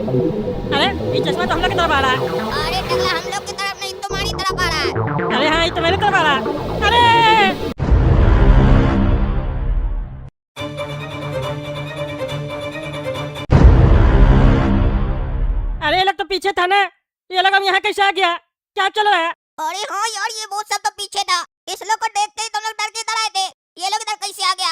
अरे ये चश्मा तो हम लोग की तरफ आ रहा है। अरे टकला हम लोग की तरफ नहीं तुम्हारी तरफ आ रहा है। अरे हाँ ये तो मेरी तरफ आ रहा है। अरे अरे ये लोग तो पीछे था ना, ये लोग अब यहाँ कैसे आ गया? क्या चल रहा है? अरे हाँ यार ये वो सब तो पीछे था, इस लोग को देखते ही तुम लोग डर के इधर आए थे। ये लोग इधर कैसे आ गया?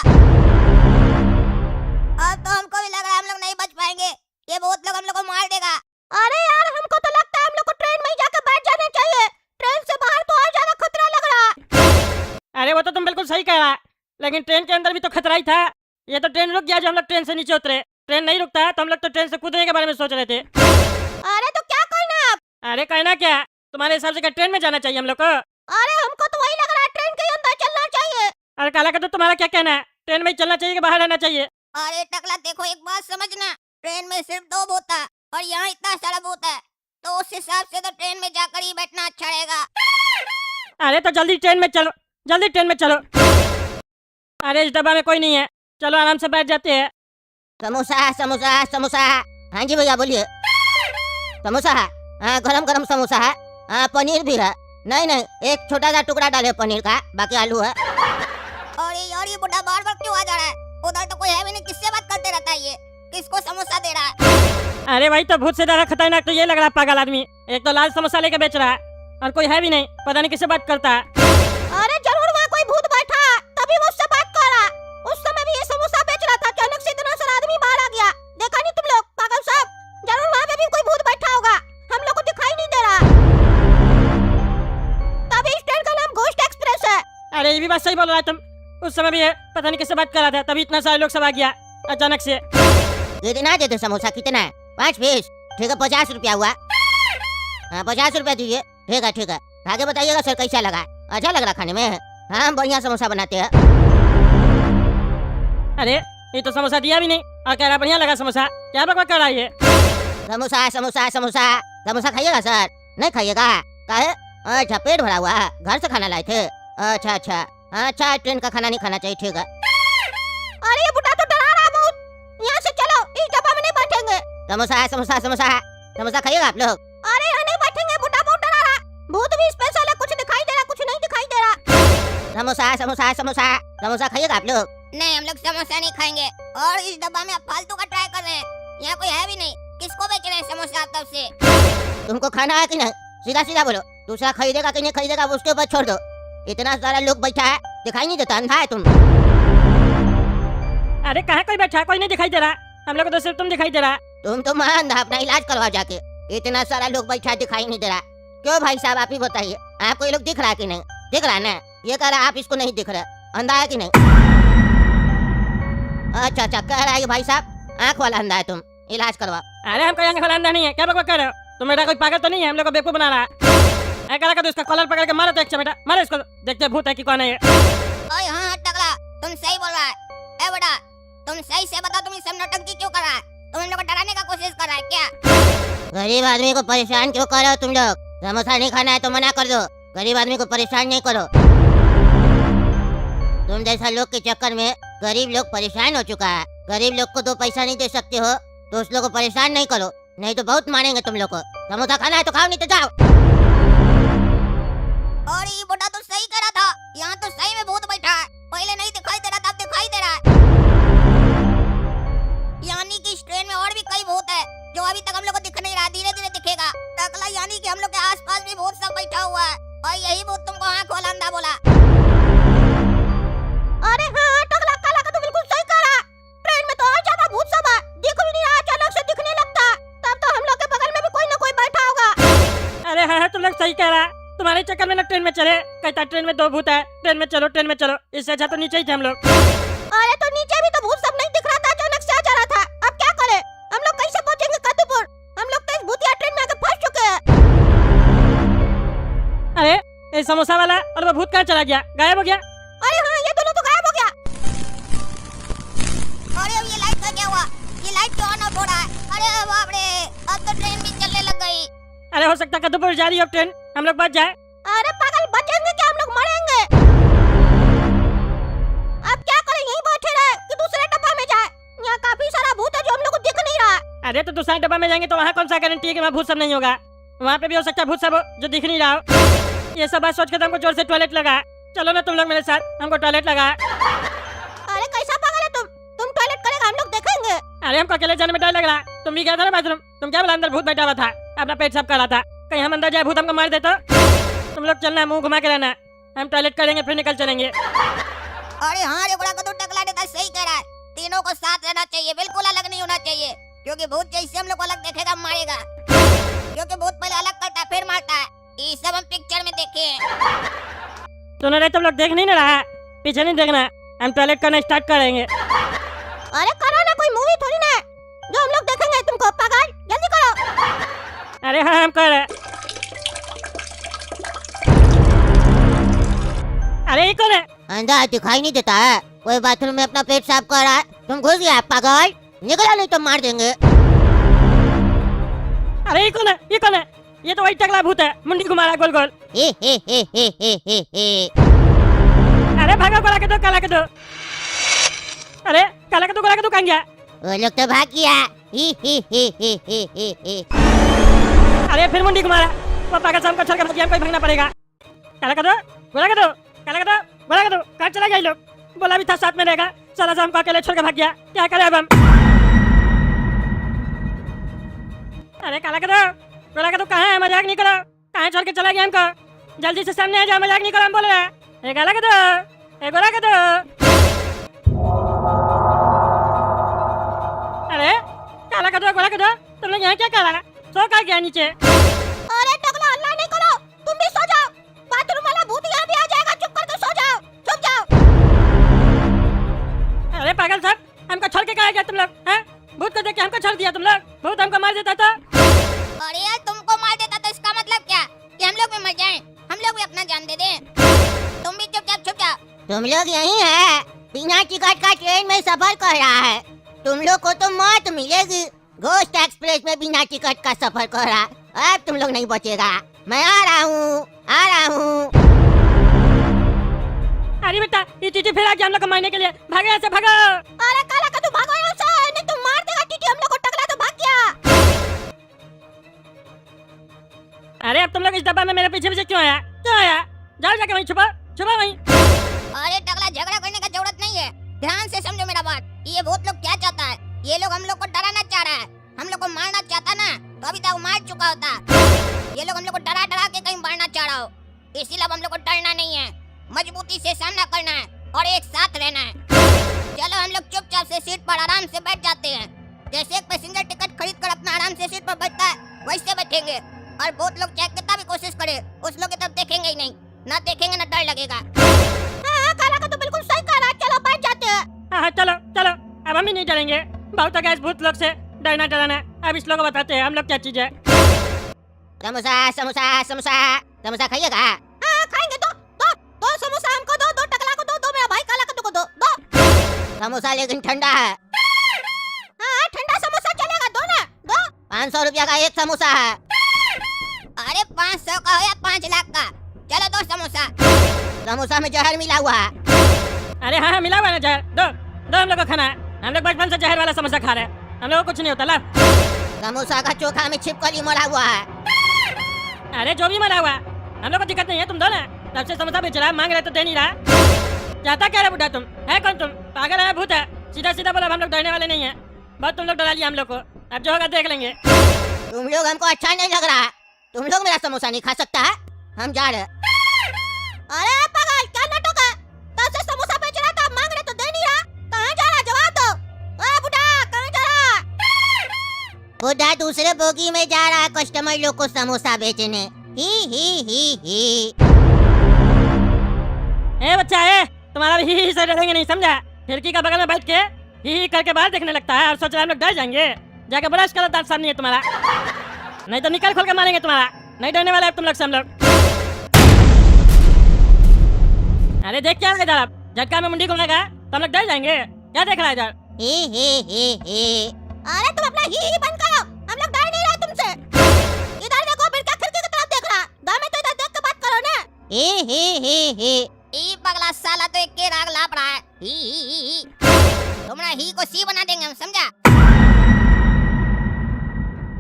अब तो हमको भी लग रहा है हम लोग नहीं बच पाएंगे, ये बहुत लोग हम लोग को मार देगा। अरे यार हमको तो लगता है हम लोग को ट्रेन में ही जाकर बैठ जाना चाहिए, ट्रेन से बाहर तो और ज्यादा खतरा लग रहा है। अरे वो तो तुम बिल्कुल सही कह रहा है, लेकिन ट्रेन के अंदर भी तो खतरा ही था। ये तो ट्रेन रुक गया जो हम लोग ट्रेन से नीचे उतरे। ट्रेन नहीं रुकता है तो हम लोग तो ट्रेन से कूदने के बारे में सोच रहे थे। अरे तो क्या करना है अब? अरे कहना क्या, तुम्हारे हिसाब से क्या ट्रेन में जाना चाहिए हम लोग को? अरे हमको तो वही लग रहा है, ट्रेन के अंदर चलना चाहिए। अरे काला का तो तुम्हारा क्या कहना है, ट्रेन में ही चलना चाहिए कि बाहर रहना चाहिए? अरे टकला देखो एक बात समझना, ट्रेन में सिर्फ 2 बोता है और यहाँ इतना सारा बोता है, तो उस हिसाब से तो ट्रेन में जाकर ही बैठना अच्छा रहेगा। अरे तो जल्दी ट्रेन में चलो, जल्दी ट्रेन में चलो। अरे इस डब्बा में कोई नहीं है, चलो आराम से बैठ जाते हैं। समोसा समोसा समोसा। हाँ जी भैया बोलिए। समोसा है, हाँ गरम गरम समोसा है, हाँ पनीर भी है। नहीं नहीं एक छोटा सा टुकड़ा डाले पनीर का, बाकी आलू है। अरे यार ये बुढ़ा बार बार क्यों आ जा रहा है? उधर तो कोई है भी नहीं, किससे बात करते रहता है ये? किसको समोसा दे रहा है? अरे भाई तो भूत से ज्यादा खतरनाक तो ये लग रहा है पागल आदमी। एक तो लाल समोसा लेके बेच रहा है और कोई है भी नहीं, पता नहीं किससे बात करता है। अरे जरूर वहाँ कोई भूत बैठा है, तभी वो उससे बात कर रहा है। उस समय भी ये समोसा बेच रहा था, अचानक से इतना सारा आदमी बाहर आ गया, देखा नहीं तुम लोग पागल साहब? जरूर वहाँ पे भी कोई भूत बैठा होगा, हम लोग को दिखाई नहीं दे रहा। तभी इस ट्रेन का नाम घोस्ट एक्सप्रेस है। अरे ये भी बात सही बोल रहा है तुम, उस समय भी है पता नहीं किससे बात कर रहा था, तभी इतना सारे लोग सब आ गया अचानक से। कितना देते समोसा? कितना है? 5 पीस। ठीक है 50 रुपया हुआ। हाँ 50 रुपया दीजिए। ठीक है ठीक है, आगे बताइएगा सर कैसा लगा? अच्छा लग रहा खाने में? हाँ बढ़िया समोसा बनाते हैं। अरे ये तो समोसा दिया भी नहीं और कह रहा बढ़िया लगा समोसा। क्या बकवास कर रहा है ये? समोसा समोसा समोसा समोसा खाइएगा सर? नहीं खाइएगा? काहे? अच्छा पेट भरा हुआ है, घर से खाना लाए थे? अच्छा अच्छा अच्छा, ट्रेन का खाना नहीं खाना चाहिए। ठीक है। अरे ये बुढ़ा तो डरा रहा है बहुत, यहाँ से चलो, इस डब्बा में नहीं बैठेंगे। समोसा समोसा समोसा समोसा खाइएगा आप लोग? अरे यहाँ नहीं बैठेंगे, बुढ़ा बहुत डरा रहा। भूत भी स्पेशल है, कुछ दिखाई दे रहा कुछ नहीं दिखाई दे रहा। समोसा समोसा समोसा समोसा खाइएगा आप लोग? नहीं हम लोग समोसा नहीं खाएंगे, और इस डब्बा में आप फालतू का ट्राई कर रहे हैं, यहाँ कोई है भी नहीं, किसको बेच रहे हैं समोसा आप तब से? तुमको खाना है कि नहीं? सीधा सीधा बोलो, दूसरा खरीदेगा कि नहीं खरीदेगा उसके ऊपर छोड़ दो। इतना सारा लोग बैठा है, दिखाई नहीं देता? अंधा है तुम? अरे कहाँ कोई बैठा है? कोई नहीं दिखाई दे रहा, हम लोग को तो सिर्फ तुम दिखाई दे रहा। तुम तो मां अंधा, अपना इलाज करवा जाके। इतना सारा लोग बैठा दिखाई नहीं दे रहा, क्यों भाई साहब आप ही बताइए, आपको ये लोग दिख रहा है कि नहीं? दिख रहा है ना? ये कह रहा है आप इसको नहीं दिख रहा, अंधा है कि नहीं? अच्छा अच्छा कह रहा है भाई साहब आँख वाला अंधा है, तुम इलाज करवा। अरे हम कोई आंख वाला अंधा नहीं है, क्या बकवास कर रहे हो तुम? बेटा कोई पागल तो नहीं है हम लोग को बेवकूफ बना रहा है? ऐ करा कर तो इसका कॉलर पकड़ के मारो तो एक बेटा, मारो इसको, देखते हैं भूत है कि कौन है ये। ओए हाँ टकला तुम सही बोल रहा है। ए बेटा तुम सही से बताओ, तुम ये सब नौटंकी क्यों कर रहा है? तुम हम लोग को डराने का कोशिश कर रहा है क्या? गरीब आदमी को परेशान क्यों कर रहे हो तुम लोग? समोसा नहीं खाना है तो मना कर दो, गरीब आदमी को परेशान नहीं करो। तुम जैसा लोग के चक्कर में गरीब लोग परेशान हो चुका है। गरीब लोग को 2 पैसा नहीं दे सकते हो तो उस लोग को परेशान नहीं करो, नहीं तो बहुत मारेंगे तुम लोग को। समोसा खाना है तो खाओ, नहीं तो जाओ। और ये बुढ़ा तो सही कह रहा था, यहाँ तो सही में भूत बैठा है, पहले नहीं दिखाई दे रहा था, अब दिखाई दे रहा है। यानी कि इस ट्रेन में और भी कई भूत है जो अभी तक हम लोग को दिख नहीं रहा, धीरे धीरे दिखेगा। टकला यानी कि हम लोग के आसपास भी भूत सब बैठा हुआ है, और यही भूत तुमको आँख वाला अंधा बोला। अरे हाँ टकला काला का तो बिल्कुल सही कह रहा, ट्रेन में तो और ज्यादा भूत सब है, दिख भी नहीं रहा, अचानक से दिखने लगता, तब तो हम लोग के बगल में भी कोई न कोई बैठा होगा। अरे हाँ तुम लोग सही कह रहा, तुम्हारे चक्कर में ना ट्रेन में चले, कहता ट्रेन में 2 भूत है, ट्रेन में चलो ट्रेन में चलो, इससे अच्छा तो नीचे ही थे हम लोग। अरे तो नीचे भी तो भूत सब नहीं दिख रहा था, अचानक से आ जा रहा था, अब क्या करें? हम लोग कैसे पहुंचेंगे कद्दूपुर? हम लोग तो इस भूतिया ट्रेन में आके फंस चुके हैं। अरे ये समोसा वाला और वो भूत कहाँ चला गया, गायब हो गया? अरे हाँ ये दोनों तो गायब हो गया। अरे अब ये लाइट का क्या हुआ? ये लाइट क्यों ऑन ऑफ हो रहा है? अरे बाप रे, अब तो ट्रेन भी चलने लग गई। अरे हो सकता है कद्दूपुर जा रही हो ट्रेन, हम लोग बच जाए। अरे पागल बचेंगे क्या? हम लोग मरेंगे। अब क्या करें, यहीं बैठे रहे कि दूसरे डब्बा में जाए? यहाँ काफी सारा भूत है जो हम लोग को दिख नहीं रहा। अरे तो दूसरा डब्बा में जाएंगे तो वहाँ कौन सा गारंटी है कि वहाँ भूत सब नहीं होगा? वहाँ पे भी हो सकता है भूत सब हो जो दिख नहीं रहा हो। ये सब बात सोच के तो हमको जोर से टॉयलेट लगा। चलो ना तुम लोग मेरे साथ, हमको टॉयलेट लगा। अरे कैसा पागल है तुम टॉयलेट करेगा हम लोग देखेंगे। अरे हमको अकेले जाने में डर लग रहा। तुम भी गया था ना बाथरूम, तुम क्या बोला अंदर भूत बैठा हुआ था, अपना पेट साफ कर रहा था। कहीं हम अंदर जाए भूत हमको मार दे तो? तुम लोग चलना, मुंह घुमा के रहना, हम टॉयलेट करेंगे फिर निकल चलेंगे। अरे हाँ रे बड़ा कदू टकला देता सही कह रहा है। तीनों को साथ रहना चाहिए, बिल्कुल अलग नहीं होना चाहिए, क्योंकि भूत जैसे हम लोग को अलग देखेगा मारेगा। क्योंकि भूत पहले अलग करता है फिर मारता है। ये सब हम पिक्चर में देखे हैं। सुनो रे, तुम लोग देख नहीं ना रहा, पीछे नहीं देखना, हम टॉयलेट करना स्टार्ट करेंगे। अरे करो ना, कोई मूवी थोड़ी ना है जो हम लोग देखेंगे तुमको, पागल जल्दी करो। अरे हाँ हम कर रहे। अरे ये कौन है? अंदर दिखाई नहीं देता है, कोई बाथरूम में अपना पेट साफ कर रहा है। तुम घुस गया पागल, निकला नहीं तो मार देंगे। अरे ये कौन है? ये कौन है? ये तो वही टकला भूत है, मुंडी घुमा रहा गोल गोल। अरे भागो, गोला के दो, काला के दो। अरे काला के दो, गोला के दो, कहाँ गया? वो लोग तो भाग गया। अरे फिर मुंडी घुमा रहा, वो पागल शाम को छोड़ कर हमको भागना पड़ेगा। काला के दो, गोला के दो, काला के दो, गोला के दो। कहाँ चला गया ये लोग? बोला भी था साथ में रहेगा, साला शाम को अकेले छोड़ के भाग गया। क्या करे अब हम? अरे काला के दो, गोला के दो, कहाँ है? मजाक नहीं करो, कहाँ छोड़ के चला गया हमको? जल्दी से सामने आ जाओ, मजाक नहीं करो, हम बोले। ए काला के दो, ए गोला के दो। अरे काला के दो, गोला के दो, तुम लोग यहाँ क्या कर रहा? सो का गया नीचे? अरे टकला हल्ला नहीं करो, तुम भी सो जाओ। बाथरूम वाला भूत यहाँ भी आ जाएगा, चुप करके सो जाओ, चुप जाओ। अरे पागल साहब, हमको छोड़ के कहाँ गया तुम लोग? हैं? भूत को देख के हमको छोड़ दिया तुम लोग? भूत हमको मार देता था। अरे यार तुमको मार देता तो इसका मतलब क्या कि हम लोग भी मर जाएं? हम लोग भी अपना जान दे दें। तुम भी चुपचाप छुप जाओ। तुम लोग यहीं है, बिना टिकट का ट्रेन में सफर कर रहा है। तुम लोग को तो मौत मिलेगी। घोस्ट एक्सप्रेस में बिना टिकट का सफर कर रहा है। अब तुम लोग नहीं बचेगा। मैं आ रहा हूँ, आ रहा हूँ। अरे बेटा, ये टीटी फिर आ गया हम लोग को मारने के लिए। भागो यहाँ से, भागो। अरे काला का तू भागो यहाँ से, नहीं तो मार देगा टीटी हम लोग को। टकला तो भाग गया। अरे अब तुम लोग इस डब्बा में मेरे पीछे पीछे क्यों आया? क्यों आया? जाओ जाके वहीं छुपा, छुपा वहीं। अरे टकला झगड़ा करने का जरूरत नहीं है, ध्यान से समझो मेरा बात। ये भूत लोग क्या चाहता है? ये लोग हम लोग को डराना चाह रहा है। हम लोग को मारना चाहता ना तो अभी तक मार चुका होता। ये लोग हम लोग को डरा डरा के कहीं मारना चाह रहा हो, इसीलिए अब हम लोग को डरना नहीं है, मजबूती से सामना करना है और एक साथ रहना है। चलो हम लोग चुपचाप से सीट पर आराम से बैठ जाते हैं। जैसे एक पैसेंजर टिकट खरीद कर अपना आराम से सीट पर बैठता है वैसे बैठेंगे। और बहुत लोग चाहे कितना भी कोशिश करे उस लोग की तरफ देखेंगे ही नहीं, ना देखेंगे ना डर लगेगा। हाँ, काला का तो बिल्कुल सही कह रहा है। चलो बैठ जाते हैं। हाँ चलो चलो, अब हम ही नहीं डरेंगे। बहुत हो गया इस भूत लोग से डरना डराना। अब इस लोग को बताते हैं हम लोग क्या चीज है। समोसा समोसा समोसा समोसा खाइएगा? हाँ खाएंगे। दो समोसा हमको दो, दो टकला को दो, दो मेरा भाई काला कद्दू को दो, दो समोसा लेकिन ठंडा है। हाँ ठंडा समोसा चलेगा, दो ना, दो। 500 रुपया का एक समोसा है। अरे 500 का हो या 5 लाख का, चलो दो समोसा। समोसा में जहर मिला हुआ है। अरे हाँ मिला हुआ है जहर, दो दो हम लोग को खाना है। हम लोग बचपन से जहर वाला समोसा खा रहे हैं, हम लोग को कुछ नहीं होता। ला समोसा का चोखा में छिपकली मरा हुआ है। अरे जो भी मरा हुआ हम लोग को दिक्कत नहीं है, तुम दो ना। तब से समोसा बेच रहा, मांग रहे तो दे नहीं रहा। चाहता क्या है बुढ़ा? तुम है कौन? तुम पागल है, भूत है? सीधा सीधा बोला, हम लोग डरने वाले नहीं है। बहुत तुम लोग डरा लिया हम लोग को, अब जो होगा देख लेंगे। तुम लोग हमको अच्छा नहीं लग रहा है, तुम लोग मेरा समोसा नहीं खा सकता है। हम जा रहे। अरे पागल क्या नाटक है? तब से समोसा बेच रहा था, मांग रहे तो दे नहीं रहा। कहाँ जा रहा? जवाब दो। अरे बुढ़ा कहाँ जा रहा? बुढ़ा दूसरे बोगी में जा रहा है कस्टमर लोग को समोसा बेचने। ही। ए बच्चा है, तुम्हारा भी ही से डरेंगे नहीं, समझा? खिड़की का बगल में बैठ के ही करके बाहर देखने लगता है और सोच रहा है हम लोग डर जाएंगे। जाके बड़ा इसका दांत साफ नहीं है तुम्हारा, नहीं तो निकल खोल के मारेंगे तुम्हारा। नहीं डरने वाले तुम लोग से हम लोग। अरे देख क्या इधर, आप झटका में मुंडी घुमाएगा तो हम लोग डर जाएंगे। क्या देख रहा है इधर? अरे तुम अपना ही बंद करो, हम लोग डर नहीं रहे तुमसे। इधर देखो, बिरका खिड़की की तरफ देख रहा। दामे तो इधर देख के बात करो ना। ई पगला साला तो एक के राग लाप रहा है। ही। तुमरा ही को सी बना देंगे हम, समझा?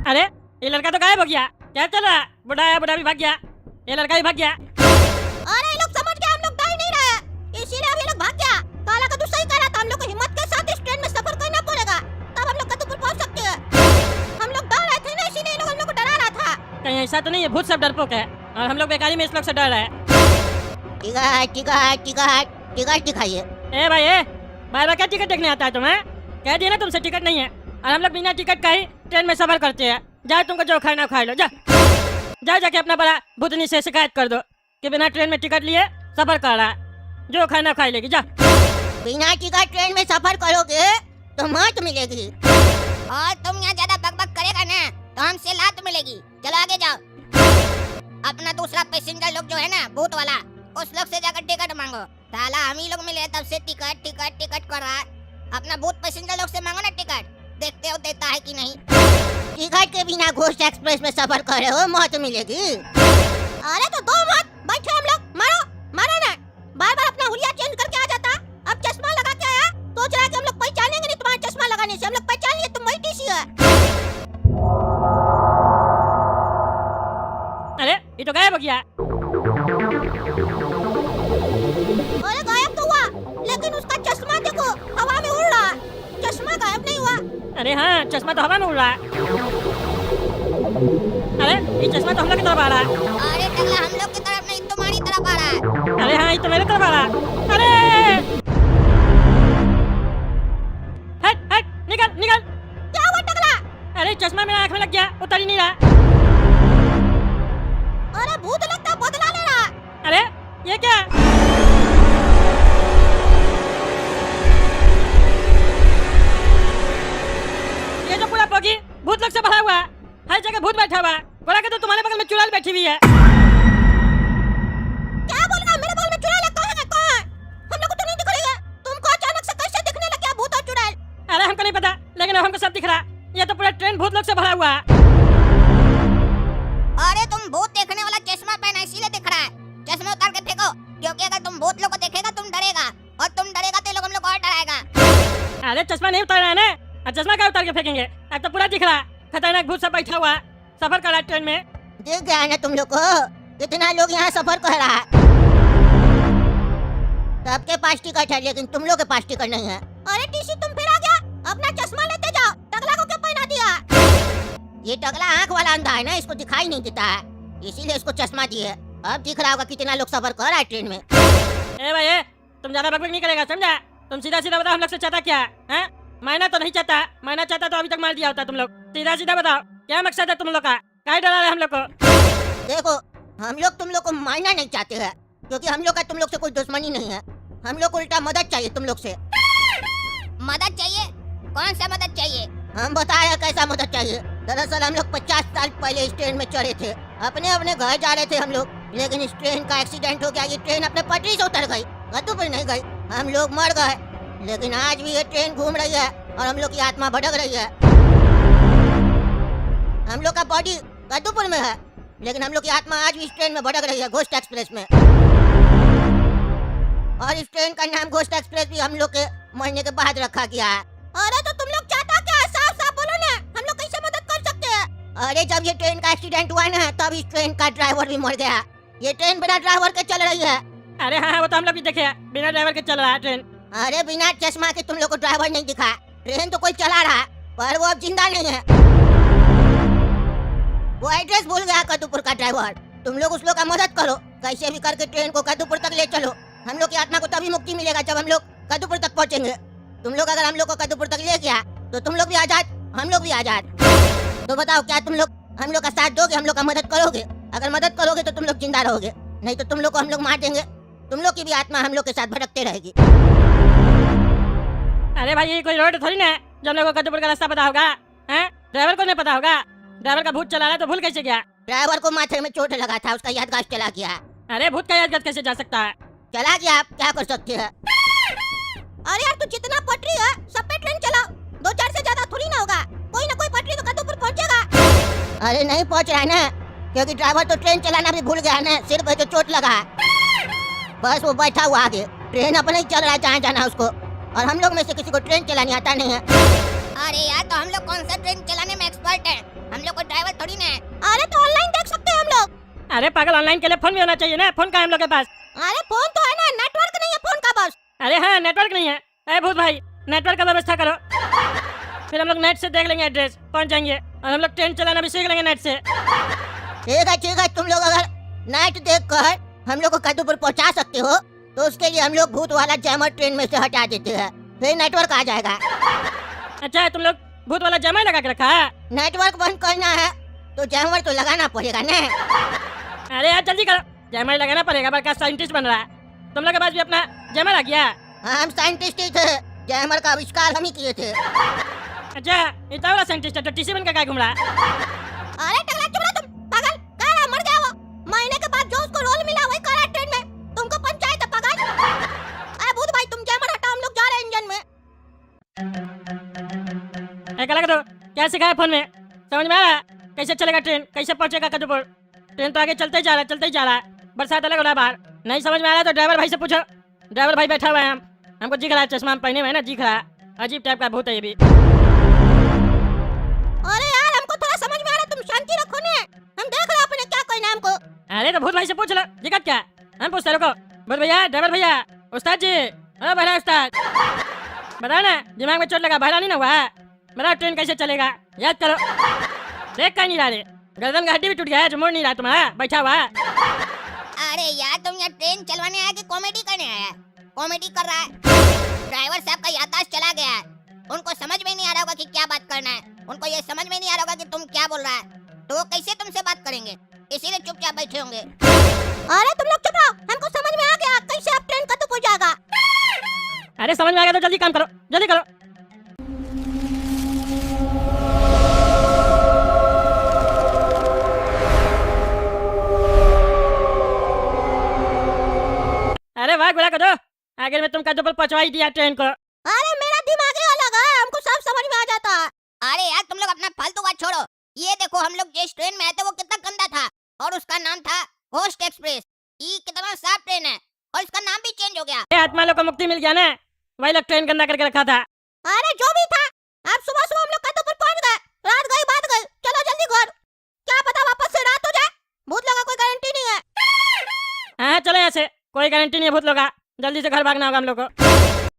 अरे ये लड़का तो गायब हो गया, क्या चल रहा? बुढ़ा है, बुढ़ा भी भाग गया, ये लड़का भी भाग गया। अरे ये लोग समझ गए हम लोग डर नहीं रहे, इसीलिए अब ये लोग भाग गया। काला कद्दू सही कह रहा था, हम लोग को हिम्मत के साथ इस ट्रेन में सफर करना पड़ेगा, तब हम लोग कद्दूपुर पहुंच सकते हैं। हम लोग डर रहे थे ना, इसीलिए ये लोग हम लोग को डरा रहा था। कहीं ऐसा तो नहीं है भूत सब डरपोक है और हम लोग बेकारी में इस लोग से डर रहे हैं? टिकट टिकट टिकट टिकट दिखाइए। ए भाई ए, बार बार क्या टिकट देखने आता है तुम्हें? कह दिया ना तुमसे टिकट नहीं है, और हम लोग बिना टिकट का ही ट्रेन में सफर करते हैं। जाओ तुमको जो खाना खा लो, जाओ जाके अपना बड़ा भूतनी से शिकायत कर दो कि बिना ट्रेन में टिकट लिए सफर कर रहा है, जो खाना खा लेगी। जा, बिना टिकट ट्रेन में सफर करोगे तो मौत मिलेगी, और तुम यहाँ ज्यादा बकबक करेगा ना तो हमसे लात मिलेगी। चलो आगे जाओ। अपना दूसरा पैसेंजर लोग जो है ना भूत वाला, उस लोग से जाकर टिकट मांगो। साला हम ही लोग मिले तब से टिकट टिकट टिकट कर रहा है। अपना भूत पैसेंजर लोग से मांगो ना टिकट, देखते हो देता है कि नहीं। टिकट के बिना घोस्ट एक्सप्रेस में सफर कर रहे हो, मौत मिलेगी। अरे तो दो मत, बैठे हम लोग, मारो मारो ना। बार बार अपना हुलिया चेंज करके आ जाता, अब चश्मा लगा के आया, सोच रहा है कि हम लोग पहचानेंगे नहीं तुम्हारा चश्मा लगाने से। हम लोग पहचान लिए तुम वही टीसी है। अरे ये तो गायब हो गया। अरे गायब तो हुआ, लेकिन उसका चश्मा देखो हवा में उड़ रहा है, चश्मा गायब नहीं हुआ। अरे हाँ, चश्मा तो हवा में उड़ रहा है। अरे ये चश्मा तो हम लोग की तरफ आ रहा है। अरे टकला हम लोग की तरफ नहीं, तुम्हारी तरफ आ रहा है। अरे हाँ, ये तो मेरे तरफ आ रहा है। अरे हट हट, निकल निकल। क्या हुआ टकला? अरे चश्मा मेरा आँख में लग गया, उतर ही नहीं रहा। अरे भूत लगता बदला ले रहा। अरे ये क्या? ये जो पूरा पोगी भूत लोग से भरा हुआ है, हर जगह भूत बैठा हुआ है। बोला कि तो तुम्हारे बगल में चुड़ैल बैठी हुई है। क्या बोल रहा है? मेरे बगल में चुड़ैल है? कौन है? कौन? हम लोग को तो नहीं दिख रही है, तुमको अचानक से कैसे दिखने लग गया भूत और चुड़ैल? अरे हमको नहीं पता, लेकिन अब हमको सब दिख रहा। ये तो पूरा ट्रेन भूत लोग से भरा हुआ है। अरे तुम भूत देखने वाला चश्मा पहना इसीलिए दिख रहा है। चश्मा उतार के फेंको, क्योंकि अगर तुम भूत लोग को देखेगा तुम डरेगा, और तुम डरेगा तो ये लोग हम लोग और डराएगा। अरे चश्मा नहीं उतार रहा है ना, और चश्मा क्या उतार के फेंकेंगे? अब तो पूरा दिख रहा। खतरनाक भूत सब बैठा हुआ है, सफर कर रहा है ट्रेन में। देख गया ना तुम लोग को, कितना लोग यहाँ सफर कर रहा है। सबके पास टिकट है, लेकिन तुम लोग के पास टिकट नहीं है। अरे टीसी तुम फिर आ गया, अपना चश्मा लेते जाओ। टकला को क्या पहना दिया? ये टकला आँख वाला अंधा है ना, इसको दिखाई नहीं देता है, इसीलिए इसको चश्मा दिए। अब दिख रहा होगा कितना लोग सफर कर रहा है ट्रेन में। ए भाई ए, तुम ज्यादा बकबक नहीं करेगा, समझा? तुम सीधा सीधा बताओ हम लोग से चाहता क्या है? मायना तो नहीं चाहता, मायना चाहता तो अभी तक मार दिया होता तुम लोग। सीधा सीधा बताओ क्या मकसद है तुम लोग का? काहे डरा रहे हम लोग को? देखो हम लोग तुम लोग को मारना नहीं चाहते हैं, क्योंकि हम लोग का तुम लोग से कोई दुश्मनी नहीं है। हम लोग को उल्टा मदद चाहिए तुम लोग से। मदद चाहिए? कौन सा मदद चाहिए? हम बताया कैसा मदद चाहिए। दरअसल हम लोग 50 साल पहले इस ट्रेन में चढ़े थे, अपने अपने घर जा रहे थे हम लोग, लेकिन इस ट्रेन का एक्सीडेंट हो गया। ये ट्रेन अपने पटरी से उतर गई, कद्दूपुर नहीं गई। हम लोग मर गए, लेकिन आज भी ये ट्रेन घूम रही है और हम लोग की आत्मा भटक रही है। हम लोग का बॉडी कद्दूपुर में है, लेकिन हम लोग की आत्मा आज भी इस ट्रेन में भटक रही है, घोस्ट एक्सप्रेस में। और इस ट्रेन का नाम घोस्ट एक्सप्रेस भी हम लोग के मरने के बाद रखा गया है। अरे तो तुम लोग चाहता क्या? साफ साफ बोलो ना, हम लोग कैसे मदद कर सकते हैं? अरे जब ये ट्रेन का एक्सीडेंट हुआ ना, तब इस ट्रेन का ड्राइवर भी मर गया। ये ट्रेन बिना ड्राइवर के चल रही है। अरे हाँ, वो तो हम लोग भी देखे, बिना ड्राइवर के चल रहा है ट्रेन। अरे बिना चश्मा के तुम लोग को ड्राइवर नहीं दिखा, ट्रेन तो कोई चला रहा है, पर वो अब जिंदा नहीं है। वो एड्रेस भूल गया कद्दूपुर का ड्राइवर। तुम लोग उस लोग का मदद करो, कैसे भी करके ट्रेन को कद्दूपुर तक ले चलो। हम लोग की आत्मा को तभी मुक्ति मिलेगा जब हम लोग कद्दूपुर तक पहुंचेंगे। तुम लोग अगर हम लोग को कद्दूपुर तक ले गया तो तुम लोग भी आजाद, हम लोग भी आजाद। तो बताओ क्या तुम लोग हम लोग का साथ दोगे, हम लोग का मदद करोगे? अगर मदद करोगे तो तुम लोग जिंदा रहोगे, नहीं तो तुम लोग को हम लोग मार देंगे। तुम लोग की भी आत्मा हम लोग के साथ भटकते रहेगी। अरे भाई ये कोई रोड थोड़ी ना है जो हम लोग को कद्दूपुर का रास्ता पता होगा? हैं? ड्राइवर को नहीं पता होगा? ड्राइवर का भूत चला रहा है तो भूल कैसे गया? ड्राइवर को माथे में चोट लगा था, उसका याददाश्त चला गया। अरे भूत का यादगार कैसे जा सकता है? चला गया, आप क्या कर सकते हैं? अरे यार तू जितना पटरी है सब पे ट्रेन चलाओ, 2-4 से ज्यादा थोड़ी ना होगा। कोई ना कोई पटरी तो कद्दूपुर पहुंचेगा। अरे नहीं पहुंच रहा है ना, क्योंकि ड्राइवर तो ट्रेन चलाना भी भूल गया ना, सिर पे जो चोट लगा है। बस वो बैठा हुआ आगे, ट्रेन अपने ही चल रहा है जहाँ जाना उसको, और हम लोग में से किसी को ट्रेन चलानी आता नहीं है। अरे यार तो हम लोग कौन सा ट्रेन चलाने में एक्सपर्ट हैं? हम लोग को ड्राइवर थोड़ी ना है। अरे तो ऑनलाइन देख सकते हैं हम लोग। अरे पागल, ऑनलाइन के लिए फोन भी होना चाहिए ना। फोन का है हम लोग के पास? अरे फोन तो है ना, नेटवर्क नहीं है फोन का बस। अरे हाँ, नेटवर्क नहीं है। अरे भूत भाई, नेटवर्क का व्यवस्था करो, फिर हम लोग नेट से देख लेंगे एड्रेस, पहुंच जाएंगे और हम लोग ट्रेन चलाना भी सीख लेंगे नेट से। ठीक है, तुम लोग अगर नेट देखकर हम लोग को कद्दूपुर पहुंचा सकते हो तो उसके लिए हम लोग भूत वाला जैमर ट्रेन में से हटा देते हैं, फिर नेटवर्क आ जाएगा। अच्छा, तुम लोग भूत वाला जमा लगा के रखा है? नेटवर्क बंद करना है तो जैमर तो लगाना पड़ेगा ना। अरे यार जल्दी करो, जैमर लगाना पड़ेगा, बड़का साइंटिस्ट बन रहा है। तुम लोग के पास भी अपना जैमर आ गया? हम साइंटिस्ट ही थे, जैमर का आविष्कार हम ही किए थे। अच्छा, इतना बड़ा साइंटिस्ट है तो टीसी बनकर क्या घूम रहा है? अरे टकला चुप रहो तुम, पागल, कह रहा मर गया वो। महीने के बाद जो उसको रोल मिला वही कर रहा है ट्रेन में, तुमको पंचायत है पागल। अरे भूत भाई तुम जैमर हटाओ, हम लोग जा रहे हैं इंजन में। लगा दो, क्या सिखाया फोन में? समझ में आ रहा कैसे चलेगा ट्रेन, कैसे पहुंचेगा कद्दूपुर? ट्रेन तो आगे चलते ही जा रहा है, बरसात अलग हो रहा है बाहर। नहीं समझ में आ रहा तो ड्राइवर भाई से पूछो। ड्राइवर भाई बैठा हुआ है, हमको दिख रहा है, चश्मा पहने हुए है ना, दिख रहा है। अजीब टाइप का भूत है ये भी। अरे यार हमको थोड़ा समझ में आ रहा, तुम शांति रखो ने, हम देख रहे हैं अपने क्या कहना है हमको। अरे तो भूत भाई से पूछ लो, दिक्कत क्या? हम पूछते रुको। भूत भैया, ड्राइवर भैया, उस्ताद जी, ओ बड़ा उस्ताद, बताओ ना, दिमाग में चोट लगा, बहरा नहीं ना हुआ? बताओ ट्रेन कैसे चलेगा, याद करो। देख का नहीं रहा रे, गर्दन का हड्डी भी टूट गया है जो मुड़ नहीं रहा तुम्हारा, बैठा हुआ। अरे यार तुम यहाँ ट्रेन चलवाने आया कि कॉमेडी करने आया? कॉमेडी कर रहा है। ड्राइवर साहब का याददाश्त चला गया है, उनको समझ में नहीं आ रहा होगा कि क्या बात करना है, उनको ये समझ में नहीं आ रहा होगा कि तुम क्या बोल रहा है, तो वो कैसे तुमसे बात करेंगे, इसीलिए चुपचाप बैठे होंगे। अरे तुम लोग चुप रहो, हमको समझ में आ गया कैसे अब ट्रेन कद्दूपुर जाएगा। अरे समझ में आ गया तो जल्दी काम करो, जल्दी करो। अरे वाह गुला को दो, आगे में तुम कद्दूपुर पहुंचवा ही दिया ट्रेन को। अरे मेरा दिमाग ही अलग है, हमको सब समझ में आ जाता है। अरे यार तुम लोग अपना फालतू बात छोड़ो, ये देखो हम लोग जिस ट्रेन में आए थे वो कितना गंदा था और उसका नाम था घोस्ट एक्सप्रेस। ये कितना साफ ट्रेन है और इसका नाम भी चेंज हो गया। आत्मा लोग को मुक्ति मिल गया ना, वही लोग ट्रेन गंदा करके रखा था। अरे जो भी था, अब सुबह सुबह हम लोग कद्दूपुर पहुंच गए, रात गई बात गई, चलो जल्दी घर, क्या पता वापस से रात हो जाए, भूत लोगों का कोई गारंटी नहीं है। हाँ चलो यहाँ से, कोई गारंटी नहीं है भूत लोग का, जल्दी से घर भागना होगा हम लोग को।